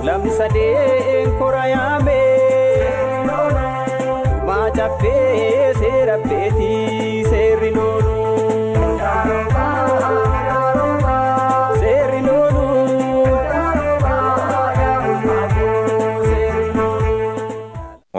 Lam sadeen korayame majafe serapeti serilolu serilolu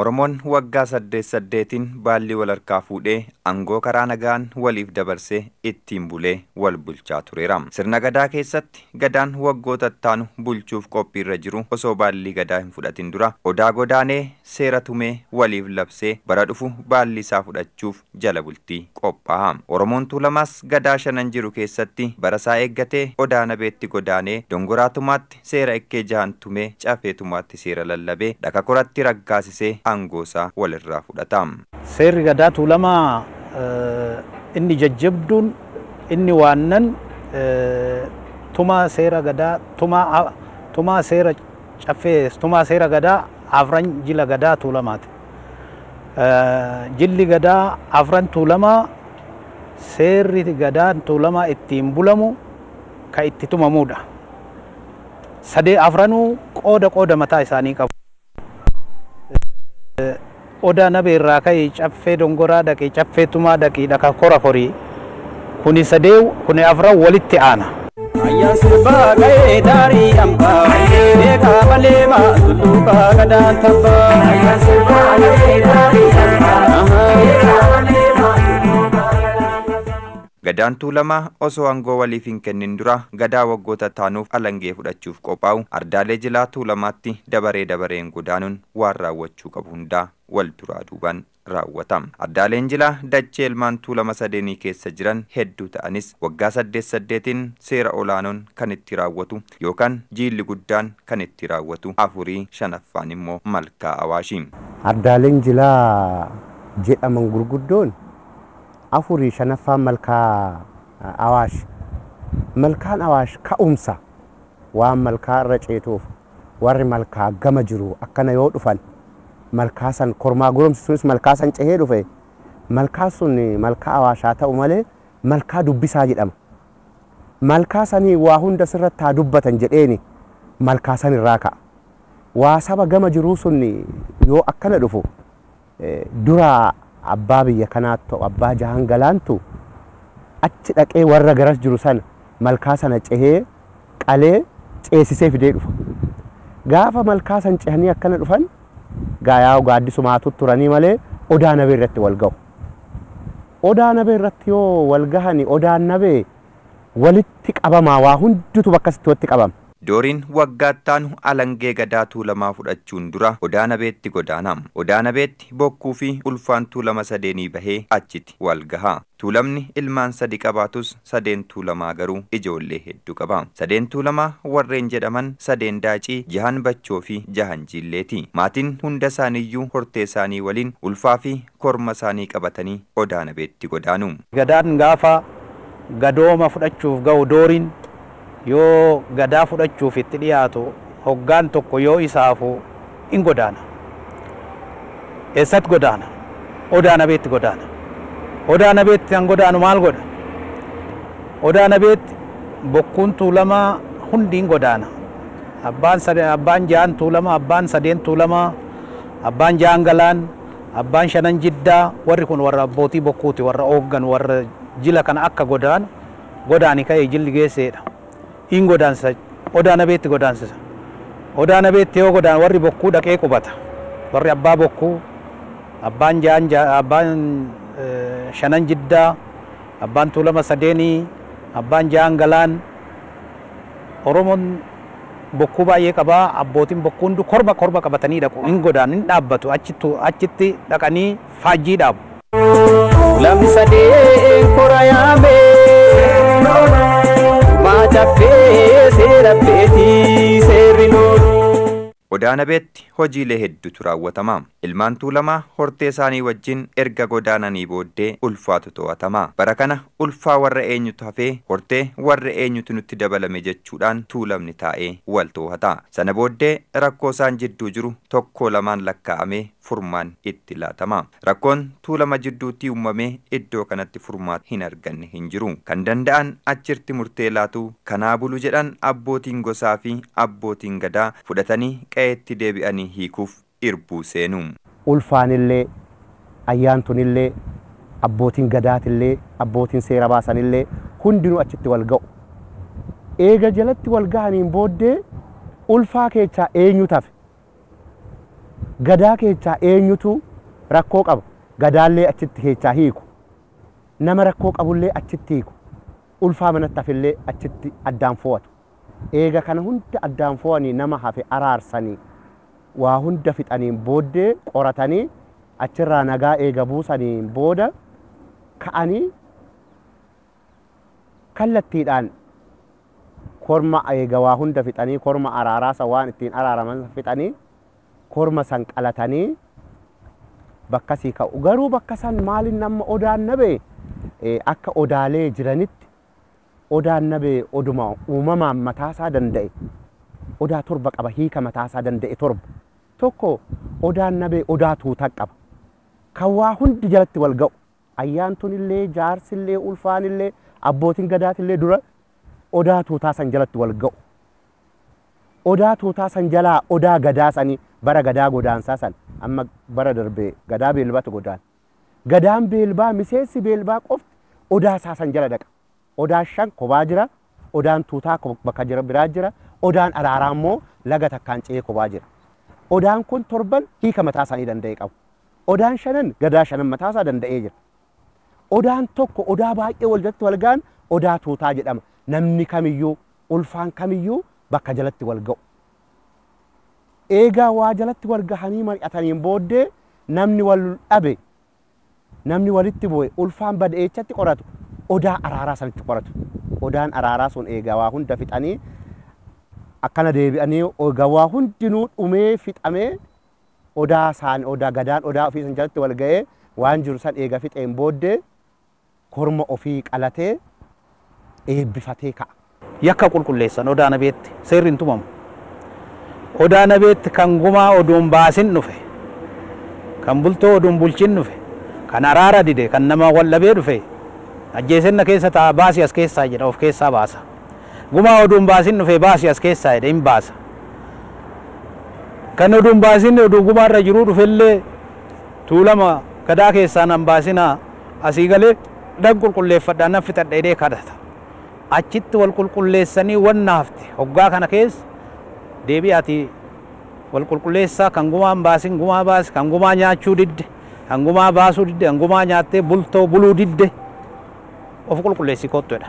Oromoon waggaa saddeetiin baalli wal harkaa fuudhee angoo karaa nagaan waliif dabarsee ittiin bulee wal bulchaa tureera. Sirna gadaa keessatti gadaan waggoota ittaanu bulchuuf qophiirra jiru osoo baalli gadaa hin fudhatin dura odaa godaanee seera tumee waliif labsee bara dhufu baalli isaa fudhachuuf jala bultii qophaa'a. Oromoon Tuulamaas gadaa shanan jiru keessatti barasaa eeggatee odaa nabeetti godaanee dongoraa tumaatti seera ekkee jahan tumee cafee tumaatti seera lallabee dhaka koratti raggaasisee angoosaa walirraa fudhata. Seerri gadaa Tuulamaa inni jajjabduun inni waannan tuma seera gadaa tuma seera cafee tuma seera gadaa afran jila gadaa Tuulamaati. Jilli gadaa afran Tuulamaa seerri gadaa Tuulamaa ittiin bulamu ka itti tumamuudha. Sadee afranuu qooda mataa isaanii qabu. Odaa nabee irraa ka'ee caffee dongoraa dhaqee caffee tumaa dhaqee dhaka kora korii kuni sadee kuni afran walitti aana. Ayyan sirbaa ga'ee daarii hambaa beekaa malee maatulluukaa gadaan tabbaa. Ayyan sirbaa ga'ee daarii hambaa beekaa malee maatulluukaa gadaan tabbaa. Gadaan Tuulamaa osoo angoo waliif hin kennin dura gadaa waggoota taanuuf alangee fudhachuuf qophaa'u ardaalee jilaa Tuulamaatti dabareen godaanuun waan raawwachuu qabu hundaa wal duraa duubaan raawwatama. Ardaaleen jilaa dachee ilmaan Tuulama sadeenii keessa jiran hedduu ta'anis waggaa saddeetiin seera olaanoon kan itti raawwatu yookaan jiilli guddaan kan itti raawwatu afurii shanaffaan immoo malkaa Awaashi. Ardaaleen jilaa jedhaman gurguddoon afurii shanaffaan malkaa Awaash. Malkaan Awaash ka'umsa waan malkaa irra ceetuuf warri malkaa gama jiru akkana yoo dhufan malkaa san kormaa goromsisuunis malkaa san cehee dhufe malkaa sun malkaa Awaashaa ta'u malee malkaa dubbisaa jedhama. Malkaa sanii waa hunda sirratti haa dubbatan jedheeni malkaa san irraa ka'a. Waa saba gama jiruu sun yoo akkana dhufu dura abbaa biyya kanaattu abbaa jahan galaantu achi dhaqee warra garas jiru sana malkaa sana cehee qalee ceesisee fidee dhufa. Gaafa malkaa san cehanii akkana dhufan gaayaa gaaddisumaatu turanii malee odaa nabee irratti wal ga'u. Odaa nabee irratti yoo wal gahani odaan nabee walitti qabamaa waa hundutu bakka sitti walitti qabama. Dooriin waggaattaan alangee gadaa Tuulamaa fudhachuun dura odaa nabeetti godaanam. Odaa nabeetti bokkuu fi ulfaan Tuulama sadeenii bahee achitti wal gaha. Tuulamni ilmaan sadi qabaatus sadeen Tuulamaa garuu ijoollee hedduu qaba. Sadeen Tuulamaa warreen jedhaman sadeen daacii, jahan bachoo fi jahan jiilleeti. Maatiin hunda isaaniiyyuu hortee isaanii waliin ulfaa fi korma isaanii qabatanii odaa nabeetti godaanu. Gadaan gaafa gadooma fudhachuuf ga'u dooriin yoo gadaa fudhachuuf itti dhiyaatu hoggaan tokko yoo isaafu in godaana. Eessatti godaana? Odaa nabeetti godaana. Odaa nabeetti kan godaanu maal godha? Odaa nabeetti bokkuun Tuulamaa hundi in godaana. Abbaan jahan Tuulamaa, abbaan sadeen Tuulamaa, abbaan jahan galaan, abbaan shanan jiddaa warri kun warra abbootii bokkuuti warra hooggan warra jila kana akka godaani ka'ee jilli geesseedha. In godaansa odaa nabeetti godaansisa. Odaa nabeetti yoo godaan warri bokkuu dhaqee qubata. Warri abbaa bokkuu, abbaan jahan abbaan shanan jiddaa, abbaan Tuulama sadeenii, abbaan jahan galaan. Oromoon bokkuu baay'ee qabaa. Abbootiin bokkuu hundi korba qabatanii dhaqu. In godaan in dhaabbatu achitti dhaqanii faajjii dhaabu. Lam sadeen korayame majafe serapeti serilolu. Odaa nabeetti hojiilee hedduutu raawwatama. Ilmaan Tuulamaa hortee isaanii wajjin erga godaananii booddee ulfaatu to'atama. Bara kana ulfaa warra eenyutu hafee hortee warra eenyutu nutti dabalame jechuudhaan Tuulamni taa'ee wal to'ata. Sana booddee rakkoo isaan jidduu jiru tokko lamaan lakkaa'amee furmaan itti laatama. Rakkoon tuulama jidduutti uumamee iddoo kanatti furmaata hin arganne hin jiru. Kan danda'an achirti murtee laatu kanaa bulu jedhan abbootiin gosaa fi abbootiin gadaa fudhatanii qe'eetti deebi'anii hiikuuf irbuu seenu. Ulfaanillee ayyaantunillee abbootiin gadaatillee abbootiin seera baasanillee hundinuu achitti wal ga'u. Eega jalatti wal ga'aniin booddee ulfaa keechaa eenyutu hafe? Gadaa keechaa eenyutu rakkoo qaba? Gadaallee achitti keechaa hiiku. Nama rakkoo qabullee achitti hiiku. Ulfaa manatti hafillee achitti addaan fo'atu. Eega kana hunda addaan fo'anii nama hafe araarsanii waa hunda fixaniin booddee qoratanii achirraa nagaa eega buusaniin booda ka'anii kallattiidhaan korma eega waa hunda fixanii korma araaraasa waan ittiin araaraman fixanii korma san qalatanii bakkasii ka'u. Garuu bakka san maaliin nama odaan nabe akka odaalee jiranitti odaan nabe oduma uumamaan mataasaa danda'e odaa torba qaba hiika mataasaa danda'e torba. Tokko odaan nabe odaa tuutaa qaba. Kan waa hundi jalatti wal ga'u. Ayyaantunillee jaarsillee ulfaanillee abbootiin gadaatillee dura odaa tuutaa san jalatti wal ga'u. Odaa tuutaa san jalaa odaa gadaa sanii bara gadaa godaansaa san amma bara darbee gadaa beelbaatu godaan. Gadaan beelbaa miseensi beelbaa qofti odaa isaa san jala dhaqa. Odaan shan kophaa jira. Odaan tuutaa bakka jira biraa jira. Odaan araaraa immoo laga takkaan ce'ee kophaa jira. Odaan kun torban hiika mataa isaanii danda'e qabu. Odaan shanan gadaa shanan mataa isaa danda'ee jira. Odaan tokko odaa baay'ee wal jalatti wal ga'an odaa tuutaa jedhama. Namni kamiyyuu ulfaan kamiyyuu bakka jalatti wal ga'u. Eegaa waa jalatti wal gahanii mari'ataniin booddee namni wal dhabe namni walitti bu'e ulfaan bad'eechatti qoratu odaa araaraa sanitti qoratu. Odaan araaraa sun eegaa waa hunda fixanii akkana deebi'anii eegaa waa hundinuu dhumee fixamee odaa isaan odaa gadaan odaa ofii san jalatti wal ga'ee waan jiru san eega fixeen booddee korma ofii qalatee eebbifatee ka'a. Yakka qulqulleessan odaa nabeetti seerri hin tumamu. Odaa nabeetti kan gumaa oduun baasin dhufe, kan bultoo oduun bulchin dhufe, kan araara dide, kan nama wallabee dhufe, ajjeesenna keessa ta'a baasii as keessaa jedha of keessaa baasa. Gumaa oduun baasin dhufe baasii as keessaa jedha hin baasa. Kan oduun baasin oduu gumaarra jiruu dhufellee tuulama gadaa keessaa nan baasinaa asii galee dhan qulqulleeffadhaa nan fixadha jedhee kadhata. Achitti wal qulqulleessanii wanna hafte hoggaa kana keessa deebi'aati wal qulqulleessaa kan gumaa hin baasin gumaa baasi, kan gumaa nyaachuu didde, kan gumaa baasuu didde, kan gumaa nyaattee bultoo buluu didde of qulqulleessi kottuudha.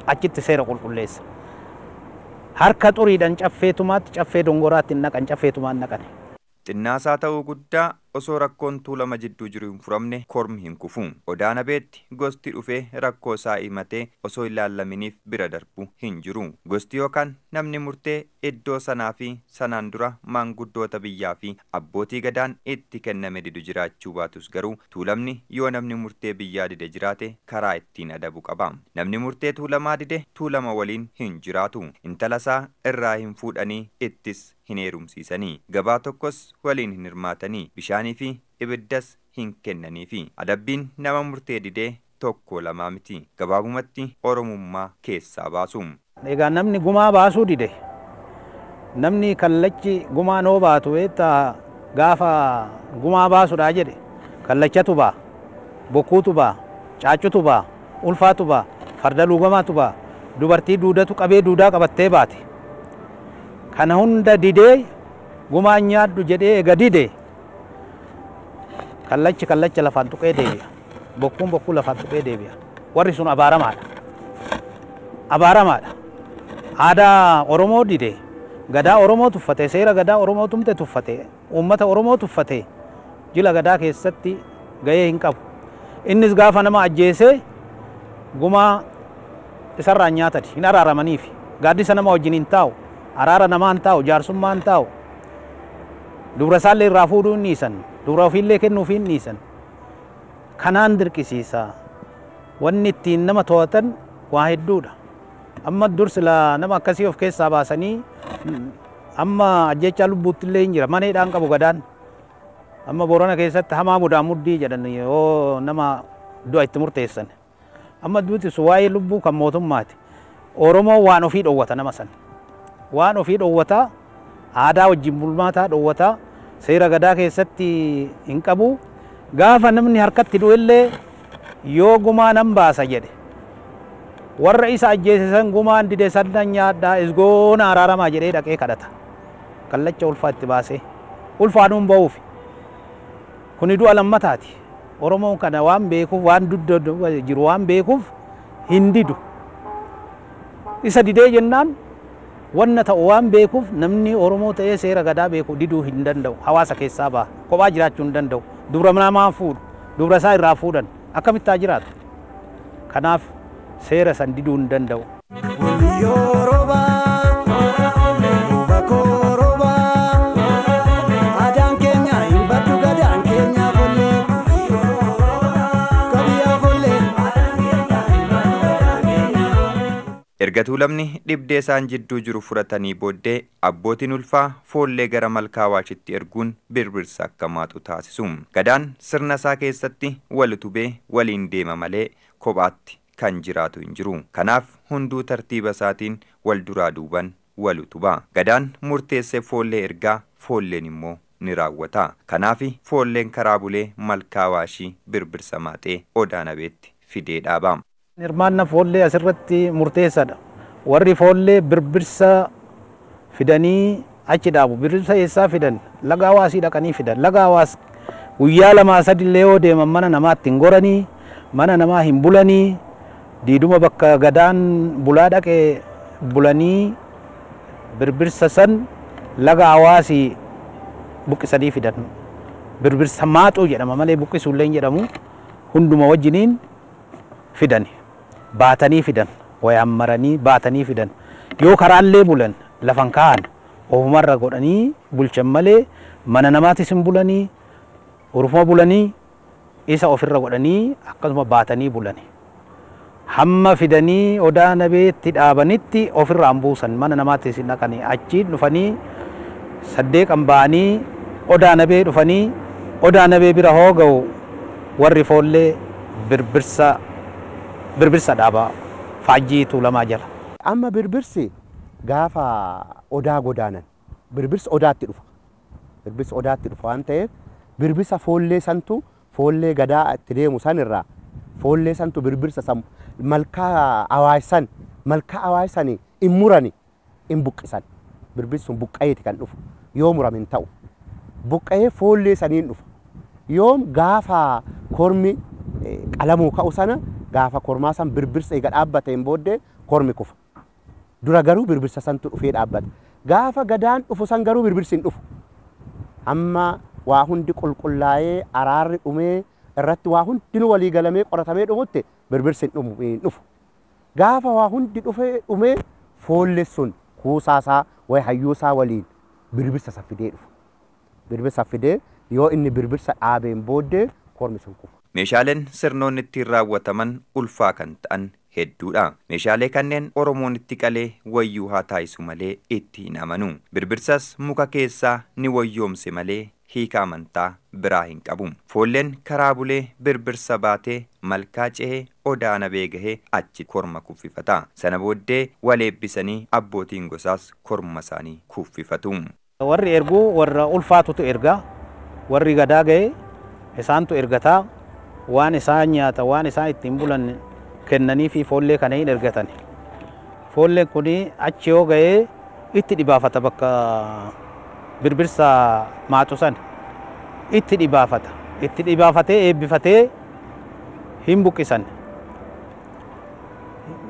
Achitti seera qulqulleessa. Harka xuriidhaan caffeetumaatti caffee dongoraatti naqan caffeetumaan naqan. Xinnaasaa ta'uu guddaa osoo rakkoon tuulama jidduu jiru hin furamne kormi hin kufu. Odaa nabeetti gosti dhufee rakkoo isaa himatee osoo hin laallaminiif bira darbu hin jiru. Gosti yookaan namni murtee iddoo sanaa fi sanaan dura maanguddoota biyyaa fi abbootii gadaan itti kenname didu jiraachuu baatus garuu tuulamni yoo namni murtee biyyaa dide jiraate karaa ittiin adabu qaba. Namni murtee tuulamaa dide tuulama waliin hin jiraatu. Intala isaa irraa hin fuudhanii ittis hin heerumsiisanii. Gabaa tokkos waliin hin hirmaatanii. Bishaanii fi ibiddas hin kennanii fi adabbiin nama murtee didee tokko lamaa miti. Gabaabumatti oromummaa keessaa baasu. Egaa namni gumaa baasuu dide namni kallachi gumaa noo baatu eetta gaafa gumaa baasuudhaa jedhe kallachatu baa, bokkuutu baa, caacutu baa, ulfaatu baa, farda luugamaatu baa, dubartii duudatu qabee duudaa qabattee baate. Kana hunda didee gumaa nyaadhu jedhee ega dide kallacha lafaan tuqee deebi'a. Bokkuun bokkuu lafaan tuqee deebi'a. Warri sun abaaramaadha. Abaaramaadha. Aadaa Oromoo dide gadaa Oromoo tuffate seera gadaa Oromoo tumte tuffate uummata Oromoo tuffate jila gadaa keessatti gahee hin qabu. Innis gaafa nama ajjeesee gumaa isarraa nyaatati hin araaramaniif gaaddisa nama wajjin hin taa'u. Araara namaan taa'u, jaarsummaan taa'u. Dubra isaallee irraa fuudhuu hin dhiisan, dubra ofiillee kennuuf hin dhiisan. Kanaan dirqisiisa. Wanni ittiin nama to'atan waa hedduudha. Amma dursila nama akkasii of keessaa baasanii amma ajjechaa lubbuutti illee hin jira. Maneedhaan qabu gadaan. amma Boorana keessatti hamaa mudaa muddii jedhan yoo nama du'a itti murteessan amma duuti waa'ee lubbuu kan mootummaati Oromoo waan ofii dhoowwata nama san waan ofii dhoowwata aadaa wajjin bulmaataa dhoowwata seera gadaa keessatti hin qabu gaafa namni harkatti du'ellee yoo gumaa nan baasa jedhe warra isa ajjeesisan gumaan dide sannan nyaadhaa isgoona araaramaa jedhee dhaqee kadhata kallacha ulfaa itti baasee ulfaanuun ba'uufi kuni du'a lammataati Oromoon kana waan beekuuf waan dudda jiru waan beekuuf hin didu isa didee jennaan wanna ta'u waan beekuuf namni Oromoo ta'ee seera gadaa beeku diduu hin danda'u hawaasa keessaa ba'a kophaa jiraachuu hin danda'u dubra namaa fuudhu dubra isaa irraa fuudhan akkamittaa jiraatu kanaaf seera san diduu hin danda'u. Erga tuulamni dhibdee isaan jidduu jiru furatanii booddee abbootiin ulfaa foollee gara malkaa Awaashitti erguun birbirsa akka maatu taasisu. Gadaan sirna isaa keessatti wal utubee waliin deema malee kophaatti kan jiraatu hin jiru. Kanaaf hunduu tartiiba isaatiin wal duraa duuban wal utuba. Gadaan murteessee foollee ergaa foolleen immoo ni raawwata. Kanaaf foolleen karaa bulee malkaa Awaashii birbirsa maaxee Odaa Nabeetti fidee dhaaba. Hirmaanna foollee asirratti murteessaadha. Warri foollee birbirsa fidanii achi dhaabu. Birbirsa eessaa fidan? Laga Awaasii dhaqanii fidan. Laga Awaas guyyaa lamaa sadillee yoo deeman mana namaatti hin goranii, mana namaa hin bulanii, diiduma bakka gadaan bulaa dhaqee bulanii birbirsa san laga Awaasii buqqisanii fidan. Birbirsa maaxuu jedhama malee buqqisuullee hin jedhamu. Hunduma wajjiniin fidani. Baatanii fidan wayaan maranii baatanii fidan yoo karaallee bulan lafan kaan ofumarra godhanii bulchan malee mana namaatis hin bulanii urufuma bulanii isa ofirra godhanii akkasuma baatanii bulani hamma fidanii Odaa Nabeetti dhaabanitti ofirraan buusan mana namaatis hin dhaqanii achi dhufanii saddeeqan ba'anii Odaa Nabee dhufanii Odaa Nabee bira hoo ga'u warri foollee birbirsa dhaaba faajjii tuulamaa jala. Amma birbirsi gaafa Odaa godaanan birbirsa Odaatti dhufa. Birbirsa Odaatti dhufa waan ta'eef birbirsa foollee santu foollee gadaa itti deemu sanirraa foollee santu birbirsa san malkaa Awaashanii hin murani hin buqqisan. Birbirsi sun buqqayeeti kan dhufu yoo murame hin ta'u. Buqqayee foollee saniin dhufa. Yoom gaafa kormi qalamuu ka'u sana gaafa kormaa san birbirsa eega dhaabbateen booddee kormi kufa. Dura garuu birbirsa santu dhufee dhaabbata. Gaafa gadaan dhufu san garuu birbirsi hin dhufu. Amma waa hundi qulqullaa'ee araarri dhumee irratti waa hundinuu walii galamee qoratamee dhumutti birbirsi hin dhufu. Gaafa waa hundi dhumee foollee sun kuusaasaa way hayyuusaa waliin birbirsa saffidee dhufu. Birbirsa fidee yoo inni birbirsa dhaabeen booddee kormi sun kufa. Meeshaaleen sirnoonni ittiin raawwataman ulfaa kan ta'an hedduudha. Meeshaalee kanneen Oromoon itti qalee wayyuu haa taa'isu malee itti hin amanu. Birbirsas muka keessaa ni wayyoomse malee hiika amantaa biraa hin qabu. Foolleen karaa bulee birbirsa baatee malkaa cehee Odaa Nabee gahee achi korma kuffifata. Sana booddee wal eebbisanii abbootiin gosaas korma isaanii kuffifatu. Warri erguu warra ulfaatutu erga. Warri gadaa gahee isaantu ergataa. Waan isaan nyaata waan isaan ittiin bulan kennanii fi foollee kana hin ergatan. Foolleen kun achi yoo ga'ee itti dhibaafata bakka birbirsa maaxu san itti dhibaafata. Itti dhibaafatee eebbifatee hin buqqisan.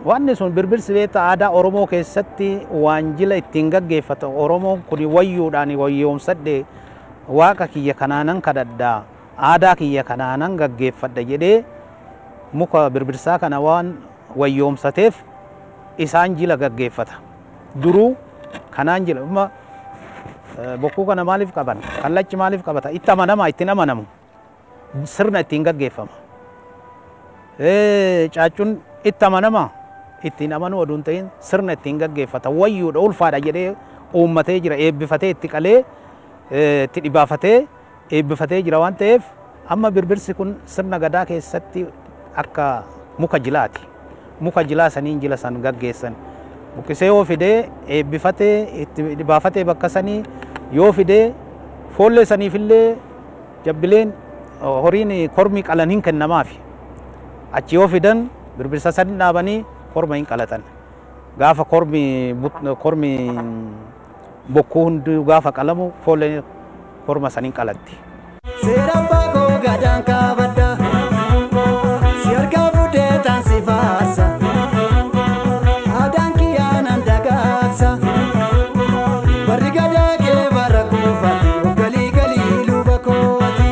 Wanni sun birbirsi beektaa aadaa Oromoo keessatti waanjila ittiin gaggeeffata. Oromoon kun wayyuudhaan wayyoomsadhe waaqa kiyya kanaanan kadhadhaa. Aadaa kiyya kanaanan gaggeeffadha jedhee muka birbirsaa kana waan wayyoomsateef isaan jila gaggeeffata. Duruu kanaan jila amma bokkuu kana maaliif qaban? Kallachi maaliif qabata? Itti amanama ittiin amanamu. Sirna ittiin gaggeeffama. Caaccuun itti amanama ittiin amanuu oduun ta'in sirna ittiin gaggeeffata. Wayyuudha ulfaadha jedhee uummatee jira eebbifatee itti qalee itti dhibaafatee eebbifatee jira waan ta'eef amma birbirsi kun sirna gadaa keessatti akka muka jilaati. Muka jilaa saniin jila san gaggeessan. Buqqisee yoo fidee eebbifatee itti baafatee bakka sanii yoo fidee foollee saniifillee jabbileen horiin kormi qalan hin kennamaafi. Achi yoo fidan birbirsa san dhaabanii korma hin qalatan. Gaafa kormi bokkuu hundi gaafa qalamu foollee korma san hin qalatti. Seeraan baakoo gadaan kaabadda si harkaa fuudhee taansi faarsa aadaan kiyyaanan dagaagsa barri gadaa kee bara kuufati of galii galii luba kooti.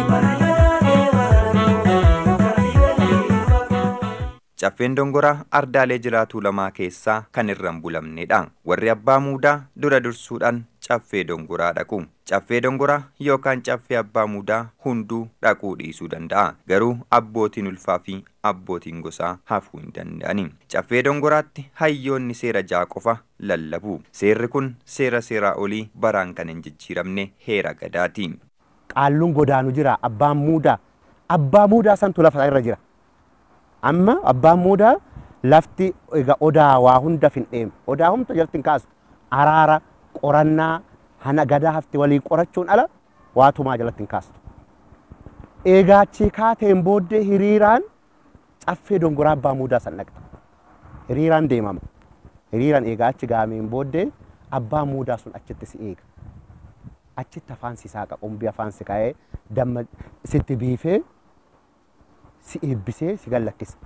Caffeen dongoraa ardaalee jiraatuu lamaa keessaa kan irra hin bulamnedha. Warri abbaa muudaa dura dursuudhaan caffee dongoraa dhaqu. Caffee dongoraa yookaan caffee abbaa muudaa hunduu dhaquu dhiisuu danda'a. Garuu abbootiin ulfaa fi abbootiin gosaa hafuu hin danda'ani. Caffee dongoraatti hayyoonni seera ja'a qofa lallabu. Seerri kun seeraa olii baraan kan hin jijjiiramne heera gadaati. Qaalluun godaanu jira abbaa muudaa santu lafa irra jira. Amma abbaan muudaa lafti egaa odaa waa hunda findheem odaa humta jalti hin kaastu araara qorannaa hana gadaa hafti walii qorachuun ala waatumaa jalatti hin kaastu. Egaa achi kaateen booddee hiriiraan caffee dongoraa abbaa muudaa san dhaqxa. Hiriiraan deemama. Hiriiraan egaa achi gaameen booddee abbaa muudaa sun achitti si eega. Achitti afaan si saaqa qumbii afaan si kaa'ee damma sitti biifee si eebbisee si gallakkisa.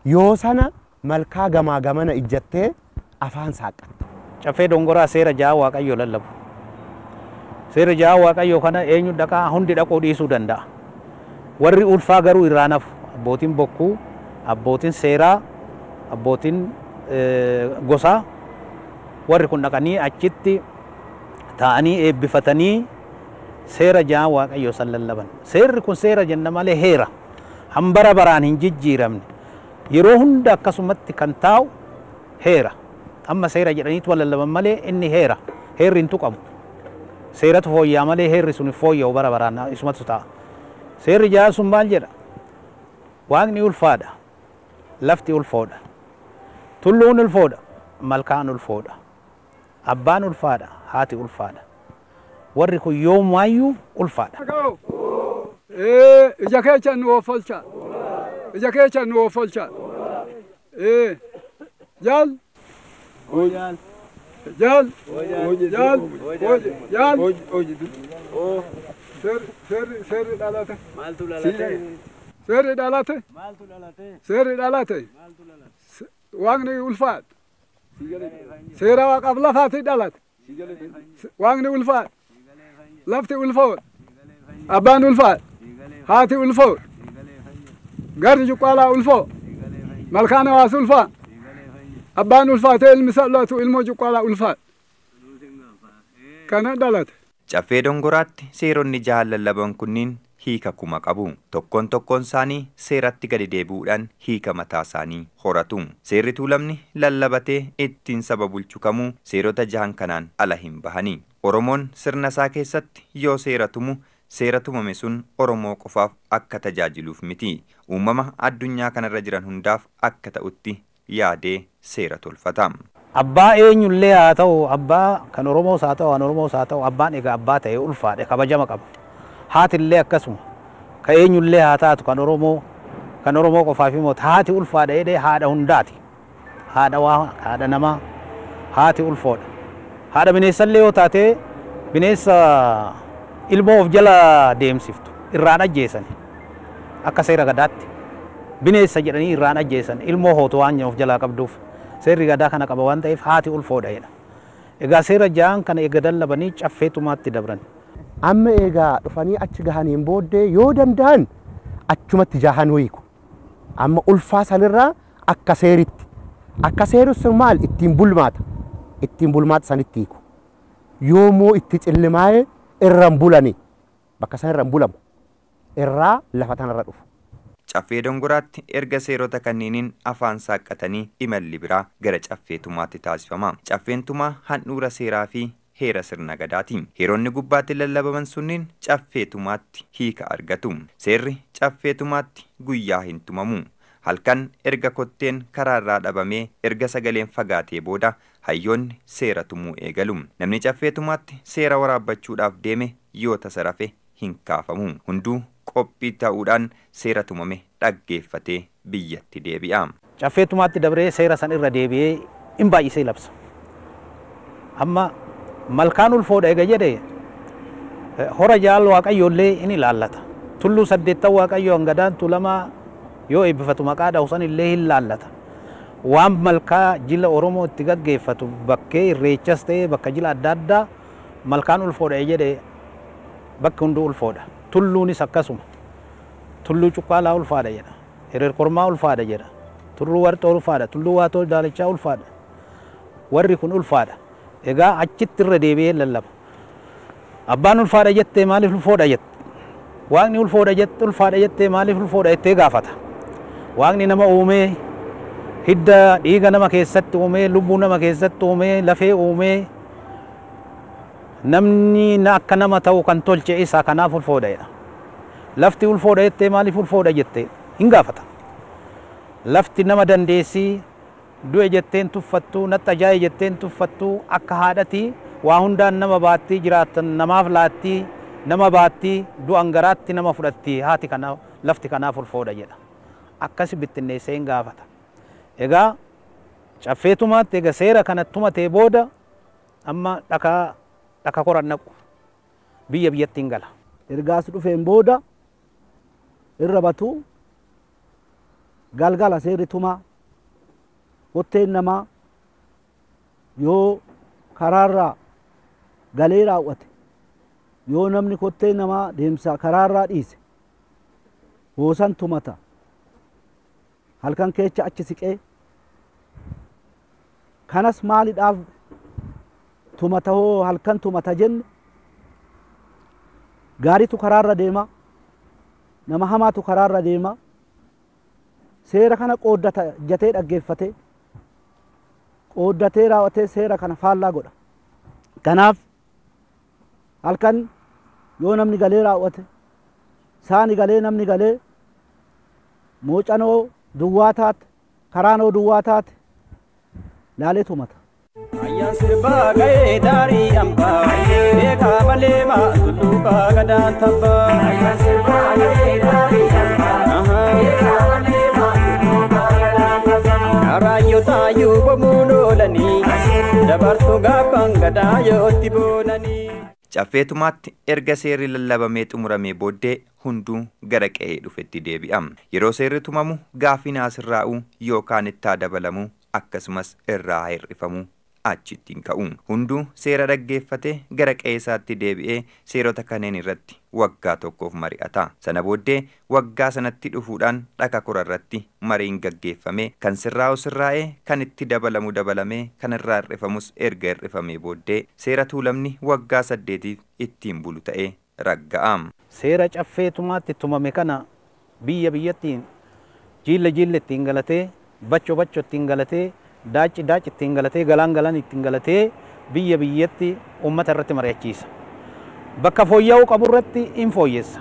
Yoo sana malkaa gamaa gamana ijjattee afaan saaqatta. Caffee dongoraa seera ja'a Waaqayyoo lallabu. Seera ja'a Waaqayyoo kana eenyu dhaqaa hundi dhaquu dhiisuu danda'a. Warri ulfaa garuu irraa nafu. Abbootiin bokkuu, abbootiin seeraa, abbootiin gosaa warri kun dhaqanii achitti taa'anii eebbifatanii seera ja'a Waaqayyoo san lallaban. Seerri kun seera jenna malee heera. Hambara baraan hin jijjiiramne. Yeroo hunda akkasumatti kan taa'u heera. Amma seera jedhaniitu wal lallaban malee inni heera. Heerri hin tuqamu. Seeratu fooyyaa malee heerri sun fooyya'u bara baraan isumatu ta'a. Seerri ja'a sun maal jedha? Waaqni ulfaadha. Lafti ulfoodha. Tulluun ulfoodha. Malkaan ulfoodha. Abbaan ulfaadha. Haati ulfaadha. Warri kun yoomaayyuu ulfaadha. Ija keechan nu offolcha. Ija keechan nu offolcha. Jaal. Jaal. Jaal. Jaal. Seerri dhalate. Maaltu dhalate? Seerri dhalate. Maaltu dhalate? Seerri dhalate. Maaltu dhalate? Waaqni ulfaadha. Seera waaqaaf lafaati dhalate. Waaqni ulfaadha. Lafti ulfoodha. Abbaan ulfaadha. Haati ulfoo. Garri cuqqaalaa ulfoo. Malkaan hawaasa ulfaa. Abbaan ulfaatee ilmi sal'atu ilmoo cuqqaalaa ulfaadha. Kana dhalate. Caffee dongoraatti seeronni ja'a lallaban kunniin hiika kuma qabu. Tokkoon isaanii seeratti gadi deebi'uudhaan hiika mataa isaanii horatu. Seerri tuulamni lallabatee ittiin saba bulchu kamuu seerota jahan kanaan ala hin bahani. Oromoon sirna isaa keessatti yoo seera tumu seera tumame sun Oromoo qofaaf akka tajaajiluuf miti. Uumama addunyaa kanarra jiran hundaaf akka ta'utti yaadee seera tolfata. Abbaa eenyullee haa ta'u, abbaa kan Oromoos haa ta'u, kan Oromoos haa ta'u, abbaan egaa abbaa ta'ee ulfaadhe kabajama qaba. Haatillee akkasuma ka eenyullee haa taatu kan Oromoo qofaaf immoo haati ulfaadha jedhee haadha hundaati. Haadha namaa haati ulfoodha. Haadha bineensallee yoo taate bineensa ilmoo of jala deemsiftu irraan ajjeesan akka seera gadaatti bineensa jedhanii irraan ajjeesan ilmoo hootu waan of jalaa qabduuf seerri gadaa kana qaba waan ta'eef haati ulfoodha jedha. Egaa seera ja'an kana eega dallabanii caffeetumaatti dabran. Amma eegaa dhufanii achi gahaniin booddee yoo danda'an achumatti jahan hiiku. Amma ulfaa sanirraa akka seeritti. Akka seerus maal ittiin bulmaata. Ittiin bulmaata sanitti hiiku. Yoommoo itti cillimaa'ee irraan bulani. Bakka san irraan bulamu. Irraa lafa tanarra dhufu. Caffee dongoraatti erga seerota kanneeniin afaan saaqqatanii imalli biraa gara caffeetumaatti taasifama. Caffeentumaa handhuura seeraa fi heera sirna gadaati. Heeronni gubbaatti lallabaman sunniin caffeetumaatti hiika argatu. Seerri caffeetumaatti guyyaa hin tumamu. Halkan erga kotteen karaarraa dhabamee erga sagaleen fagaatee booda hayyoonni seera tumuu eegalu. Namni caffeetumaatti seera waraabbachuudhaaf deeme yoo tasa rafe hin kaafamu. Hunduu qophii ta'uudhaan seera tumame dhaggeeffatee biyyatti deebi'a. Caffeetumaatti dabree seera san irra deebi'ee hin baay'isee labsa. Amma malkaan ulfoodha eega jedhe hora jaal waaqayyoollee in ilaallata. Tulluu 8 waaqayyo hangadaan Tuulamaa yoo eebbifatu maqaa dhawsan illee hin laallata. Waan malkaa jila Oromoo itti gaggeeffatu bakkee irreechas ta'ee bakka jila adda addaa malkaan ulfoodha jedhe bakki hunduu ulfoodha. Tulluunis akkasuma. Tulluu Cuqqaalaa ulfaadha jedha. Hireer Kormaa ulfaadha jedha. Tulluu Warxoo ulfaadha. Tulluu Waatoo Daalachaa ulfaadha. Warri kun ulfaadha. Egaa achitti irra deebi'ee lallaba. Abbaan ulfaadha jettee maaliif ulfoodha jette? Waaqni ulfoodha jette ulfaadha jettee maaliif ulfoodha jettee gaafata? Waaqni nama uumee hidda dhiiga nama keessatti uumee lubbuu nama keessatti uumee lafee uumee namni akka nama ta'u kan tolche isa kanaaf ulfoodha jedha. Lafti ulfoodha jettee maaliif ulfoodha jettee hin gaafata. Lafti nama dandeessii du'e jetteen tuffattuu natti ajaa'ibe jetteen tuffattuu akka haadhatii waa hundaan nama baattii jiraatan namaaf laattii nama baattii du'an garaatti nama fudhattii haati kanaaf lafti kanaaf ulfoodha jedha. Akkasi bittinneessee hin gaafata. Egaa caffeetumaatti egaa seera kanatti tumatee booda amma dhaka koran naqu biyya biyyatti hin gala. Ergaas dhufeen booda irra batu galgala seerri tumaa kotteen namaa yoo karaarraa galee raawwate yoo namni kotteen namaa deemsa karaarraa dhiise hoosan tumata halkan keessa achi siqee kanas maaliidhaaf tumata hoo halkan tumata jenne gaariitu karaarra deema nama hamaatu karaarra deema seera kana qooddata jatee dhaggeeffate qooddatee raawwatee seera kana faallaa godha. Kanaaf halkan yoo namni galee raawwate saani galee namni galee moocanoo duwwaa taate karaanoo duwwaa taate laalee tumata. Ayyan sirbaa ga'ee daarii hambaa beekaa malee maa tulluukaa gadaan tabbaa. Ayyan sirbaa ga'ee daarii hambaa beekaa malee maa tulluukaa gadaan tabbaa. Karaayyoo taayyuu bomuun oolanii dabartuu gaabban gadaa yootti boonanii. Caffeetumaatti erga seerri lallabamee xumuramee booddee hunduu gara qe'ee dhufetti deebi'a. Yeroo seerri tumamu gaaffii naasirraa'uu yookaan itti dabalamu akkasumas irraa hir'ifamu achittiin ka'u. Hunduu seera dhaggeeffatee gara qe'ee isaatti deebi'ee seerota kanneen irratti waggaa tokkoof mari'ata. Sana booddee waggaa sanatti dhufuudhaan dhaka korarratti mariin gaggeeffamee kan sirraa'u sirraa'ee kan itti dabalamu dabalamee kan irraa hir'ifamus erga hir'ifamee booddee seera tuulamni waggaa 8 ittiin bulu ta'ee ragga'am. Seera caffeetumaatti tumame kana biyya biyyattiin jilla ittiin galatee bacho ittiin galatee daaci ittiin galatee galaan ittiin galatee biyya biyyatti uummata irratti mari'achiisa. Bakka fooyya'uu qabu irratti in fooyyessa.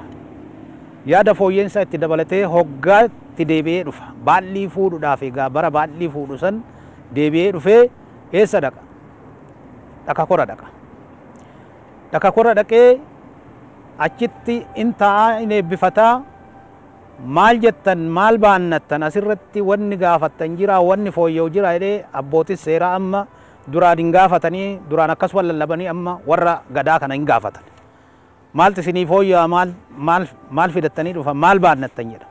Yaada fooyyeensaa itti dabalatee hoggaatti deebi'ee dhufa. Baallii fuudhuudhaaf egaa bara baallii fuudhu san deebi'ee dhufee eessa dhaqa? Dhaka kora dhaqa. Dhaka kora dhaqee achitti in taa'aa in eebbifataa maal jettan maal baannattan asirratti wanni gaafattan jira wanni fooyya'u jira jedhee abbootis seeraa amma duraan hin gaafatanii duraan akkasuma lallabanii amma warra gadaa kana hin gaafatan. Maalti isinii fooyya'aa maal fidattanii dhufan maal baannattan jedha.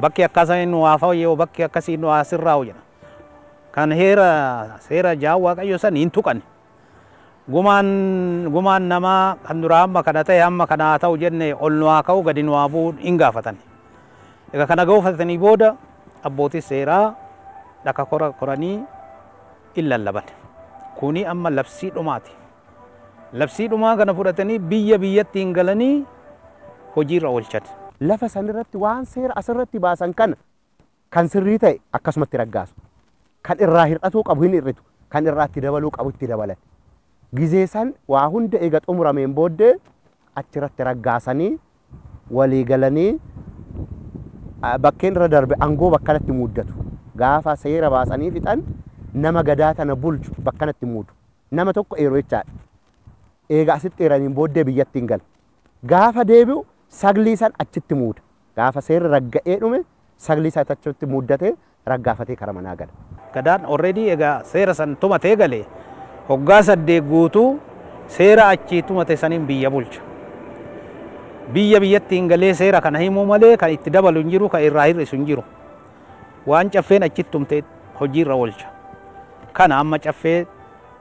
Bakki akkasii nu haa fooyya'u bakki akkasii nu haa sirraa'u jedha. Kan seera ja'a waaqayyo san hin tuqan. Gumaan namaa kan duraa amma kana ta'e amma kana haa ta'u jenne ol nu haa ka'u gadi nu haa bu'u hin gaafatan. Egaa kana gaafatanii booda abbootis seeraa dhaka koranii in lallaban. Kuni amma labsii dhumaati. Labsii dhumaa kana fudhatanii biyya biyyatti hin galanii hojiirra oolchan. Lafa sanirratti waan seera asirratti baasan kana kan sirrii ta'e akkasumatti raggaasu. Kan irraa hir'atuu qabu hin hir'itu. Kan irraa itti dabaluu qabu itti dabalate. Gizeesan waa hunda eega xumurameen booddee achirratti raggaasanii walii galanii bakkeen irra darbe aangoo bakkanatti muuddatu. Gaafa seera baasanii fixan nama gadaa tana bulchu bakkanatti muudu. Nama tokko eeroo jechaadha. Eega asitti eeraniin booddee biyyatti hin galu. Gaafa deebi'u saglii san achitti muuda. Gaafa seerri ragga'ee dhume saglii isaa achitti muuddatee raggaafatee kara manaa gala. Gadaan already egaa seera san tumatee galee hoggaa 8 guutuu seera achii tumate saniin biyya bulcha. Biyya biyyatti hin galee seera kana himuu malee kan itti dabalu hin jiru, kan irraa hir'isu hin jiru. Waan caffeen achitti tumtee hojiirra oolcha. Kana amma caffee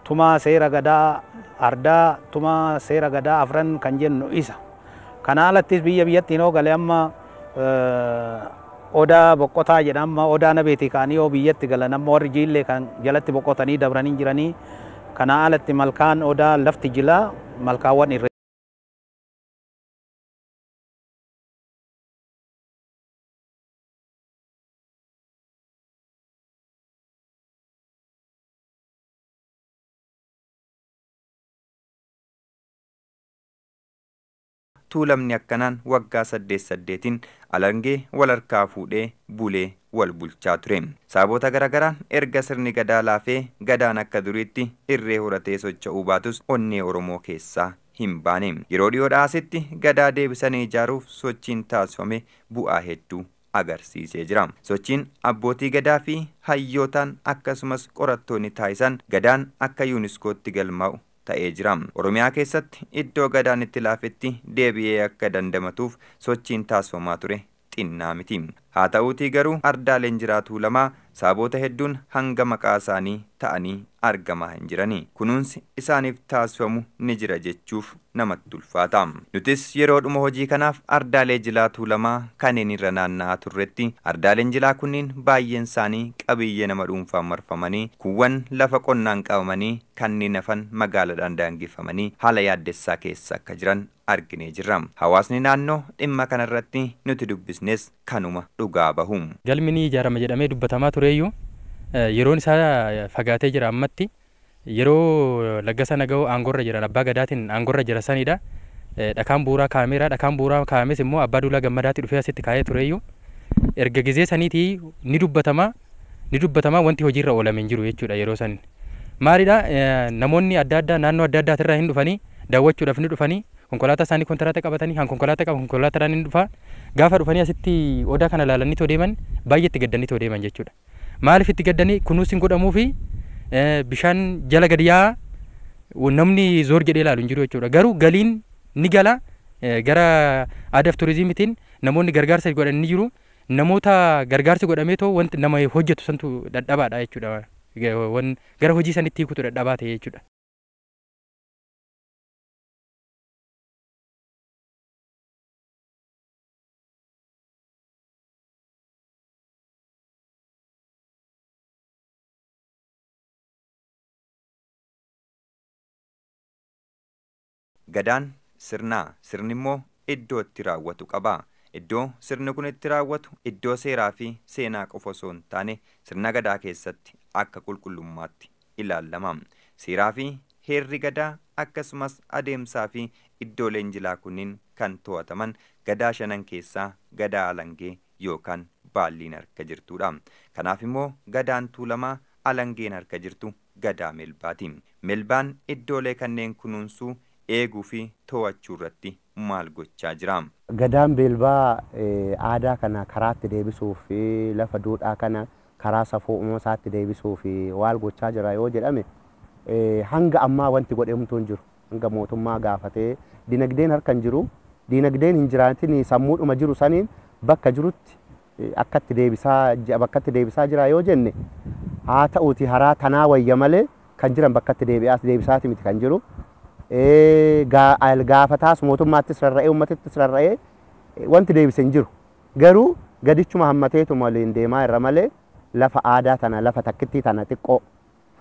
tumaa seera gadaa ardaa tumaa seera gadaa afran kan jennu isa. Kana alattis biyya biyyatti hinoo galee amma odaa boqqotaa jedhama odaa nabeeti kaanii yoo biyyatti galan amma warri jiillee kan jalatti boqqotanii dabranii jiranii. Kana alatti malkaan odaa lafti jilaa malkaawwan irra. Tuulamni akkanaan waggaa 8 alangee wal harkaa fuudhee bulee wal bulchaa ture. Saboota garagaraan erga sirni gadaa laafee gadaan akka duriitti irree horatee socho'uu baatus onnee Oromoo keessaa hin baane. Yeroo dhiyoodhaa asitti gadaa deebisanii ijaaruuf sochiin taasifame bu'aa hedduu agarsiisee jira. Sochiin abbootii gadaa fi hayyootaan akkasumas qorattoonni taasisan gadaan akka yuuniskootti galmaa'u ta'ee jira. Oromiyaa keessatti iddoo gadaan itti laafetti deebi'ee akka dandamatuuf sochiin taasifamaa ture xinnaa miti. Haa ta'uutii garuu ardaaleen jiraatu lamaa saboota hedduun hanga maqaa isaanii ta'anii argamaa hin jirani. Kunuunsi isaaniif taasifamu ni jira jechuuf namatti ulfaata. Nutis yeroodhuma hojii kanaaf ardaalee jiraatu lamaa kanneen irra naanna'aa turretti ardaaleen jilaa kunniin baay'een isaanii qabiyyee nama dhuunfaan marfamanii kuuwwan lafa qonnaan qabamanii kanneen hafan magaalaadhaan daangeffamanii haala yaaddessaa keessa akka jiran arginee jirra. Hawaasni naannoo dhimma kanarratti nuti dubbisnes kanuma dhugaa bahu. Galmi ijaarama jedhamee dubbatamaa tureeyyuu yeroon isaa fagaatee jira ammatti yeroo laggasa naga'u aangorra jiran abbaa gadaatiin aangorra jira sanidha. Dhakaan buuraa kaameera dhakaan buuraa kaames immoo abbaa duulaa gammadaatti dhufee asitti kaa'ee tureeyyuu erga gizee saniitii ni dubbatamaa wanti hojiirra oolame hin jiru jechuudha yeroo san. Maalidha namoonni adda addaa naannoo adda addaatirraa hin dhufanii daawwachuudhaaf ni dhufanii konkolaataa isaanii kontiraataa qabatanii han konkolaataa qabu konkolaataan ni dhufa gaafa dhufanii asitti odaa kana laalanii too deeman baay'ee itti gaddanii too deeman jechuudha. Maaliif itti gaddanii kunuunsi godhamuu fi bishaan jala gadi yaa'aa namni zoor jedhee ilaalu hin jiru jechuudha. Garuu galiin ni gala gara aadaaf turizimiitiin namoonni gargaarsa godhan ni jiru. Namoota gargaarsi godhamee too wanti nama hojjetu santu dadhabaadha jechuudha. Gara hojii sanitti hiikutu dadhabaa ta'e jechuudha. Gadaan sirnaa sirni immoo iddoo itti raawwatu qaba. Iddoo sirni kun itti raawwatu iddoo seeraa fi seenaa qofa osoo hin taane sirna gadaa keessatti akka qulqullummaatti ilaalama. Seeraa fi heerri gadaa akkasumas adeemsaa fi iddooleen jilaa kunniin kan to'ataman gadaa 5 keessaa gadaa alangee yookaan baalliin harka jirtudha. Kanaaf immoo gadaan tuulamaa alangeen harka jirtu gadaa melbaati. Melbaan iddoolee kanneen kunuunsuu eeguu fi to'achuu irratti maal gochaa jira? Gadaan beelbaa aadaa kana karaatti deebisuu fi lafa duudhaa kana karaa safuu uumamaa isaatti deebisuu fi waal gochaa jira yoo jedhame hanga ammaa wanti godhamtu hin jiru. Hanga mootummaa gaafatee dinagdeen harka hin jiru. Dinagdeen hin jiraatin sammuudhuma jiru saniin bakka jirutti akkatti deebisaa jira yoo jenne haa ta'uuti haraa tanaa wayya malee kan jiran bakkatti deebisaati miti kan jiru. Gaafataas mootummaattis rarra'ee uummatittis rarra'ee wanti deebise hin jiru. Garuu gadichuma hammateetuma waliin deemaa irra malee lafa aadaa tana lafa takkittii tana xiqqoo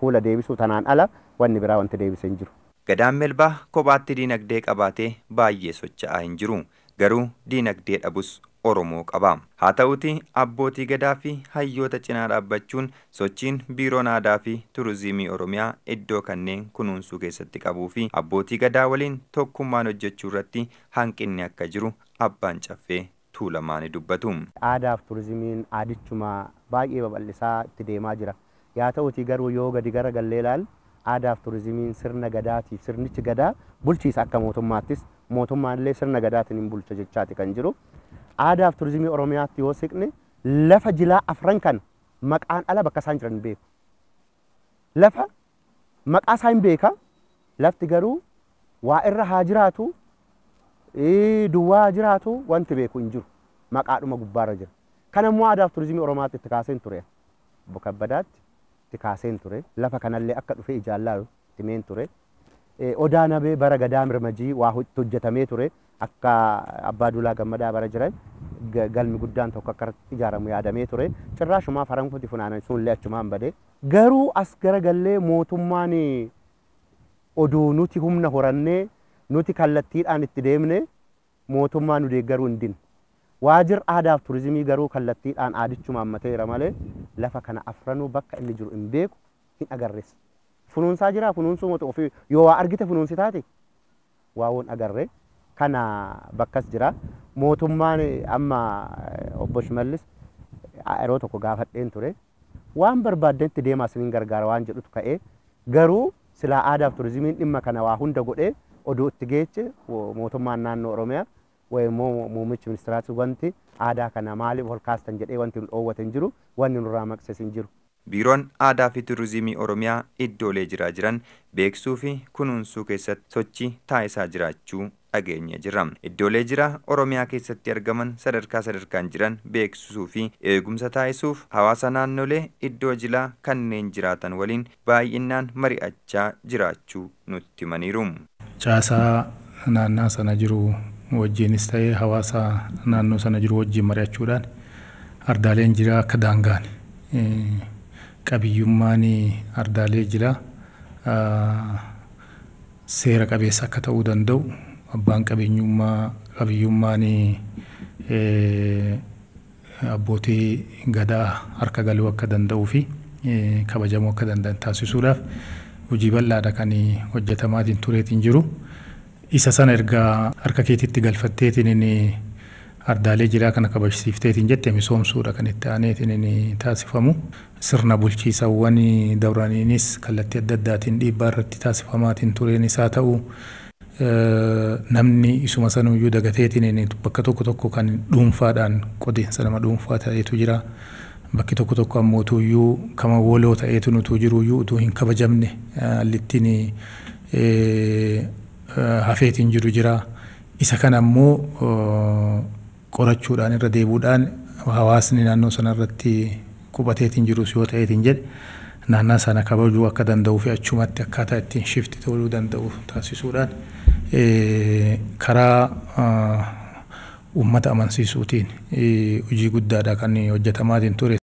fuula deebisuu tanaan ala wanni biraa wanti deebise hin jiru. Gadaan melbaa kophaatti diinagdee qabaatee baay'ee socho'aa hin jiru. Garuu diinagdee dhabus Oromoo qaba. Haa ta'uti abbootii gadaa fi hayyoota cinaa dhaabbachuun sochiin biiroon aadaa fi turizimii Oromiyaa iddoo kanneen kunuunsuu keessatti qabuu fi abbootii gadaa waliin tokkummaan hojjechuu irratti hanqinni akka jiru abbaan caffee Tuulamaa dubbatu. Aadaa fi turizimiin aadichuma baay'ee babal'isaa itti deemaa jira. Yaa ta'uti garuu yoo gadi gara gallee ilaalle aadaa fi turizimiin sirna gadaatiif sirnichi gadaa bulchiisa akka mootummaattis mootummaan illee sirna gadaatiin hin bulcha jechaati kan jiru. Aadaa fi turizimii Oromiyaatti yoo siqne lafa jilaa afran kan maqaan ala bakka isaan jiran beeku. Lafa maqaa isaa hin beeka lafti garuu waa irra haa jiraatu duwwaa jiraatu wanti beeku hin jiru maqaadhuma gubbaarra jira. Kana immoo aadaa fi turizimii Oromiyaatti itti kaaseen ture. Bokabbadaatti itti kaaseen ture. Lafa kanallee akka dhufee ijaallaa timeen ture. Odaa nabee bara gadaa mirmajii waa hojjetamee ture. Akka Abbaa Duulaa Gammadaa bara jiran galmi guddaan tokko akka ijaaramu yaadamee ture. Cirraashumaa farankuuti funaanan sunillee achumaan badee. Garuu as garagallee mootummaan oduu nuti humna horannee nuti kallattiidhaan itti deemne mootummaan nu deeggaruu hin dinne. Waajjirri aadaa fi turizimii garuu kallattiidhaan aadichuma ammateera malee lafa kana afranuu bakka inni jiru hin beeku hin agarres. Funuunsaa jira funuunsuu ofii yoo waa argite funuunsi taate waa won agarre kana bakkas jira. Mootummaan amma obbo Shimallis yeroo tokko gaafadheen ture waan barbaadetti deemaa isiniin gargaara waan jedhutu ka'ee garuu silaa aadaa fi turizimiin dhimma kana waa hunda godhee oduu itti geeche mootummaan naannoo Oromiyaa wayimoo muummichi ministiraati wanti aadaa kana maaliif ol kaastan jedhee wanti nu dhoowwate hin jiru wanni nurraa maqses hin jiru. Biiroon aadaa fi turizimii Oromiyaa iddoolee jiran beeksisuu fi kunuunsuu keessatti sochii taasisaa jiraachuu dhageenya jirra. Iddoolee Oromiyaa keessatti argaman sadarkaan jiran beeksisuu fi eegumsa taasisuuf hawaasa naannolee iddoo jilaa kanneen jiraatan waliin baay'inaan mari'achaa jiraachuu nutti himaniiru. Caasaa naannaa sana jiru wajjinis ta'ee hawaasa naannoo sana jiru wajjin mari'achuudhaan ardaaleen jira akka daangaan qabiyyummaan ardaalee jira seera qabeessa akka ta'uu danda'u abbaan qabiyyummaan abbootii gadaa harka galuu akka danda'uu fi kabajamuu akka danda'an taasisuudhaaf hojii bal'aadha kan hojjetamaatiin tureetiin jiru. Isa sana ergaa harka keetitti galfatteetiin ardaalee jiraa kana kabajsiifteetiin jette misoomsuudha kan itti aaneetiin taasifamu. Sirna bulchiisawwan dabraniinis kallattii adda addaatiin dhiibbaa irratti taasifamaatiin tureen isaa ta'u namni isuma sanuyyuu dagateetiin bakka tokko kan dhuunfaadhaan qodiinsa nama dhuunfaa ta'eetu jira. Bakki tokko ammootuyyuu kama woloo ta'eetu nutu jiruyyuu utuu hin kabajamne allittiin hafeetiin jiru jira. Isa kana ammoo qorachuudhaan irra deebuudhaan hawaasni naannoo sanarratti qubateetiin jirus yoo ta'eetiin jedhe naannaa sana kabajuu akka danda'uu fi achumatti akkaataa ittiin shifti ta'uu danda'u taasisuudhaan karaa uummata amansiisuutiin hojii guddaadha kan hojjetamaatiin ture.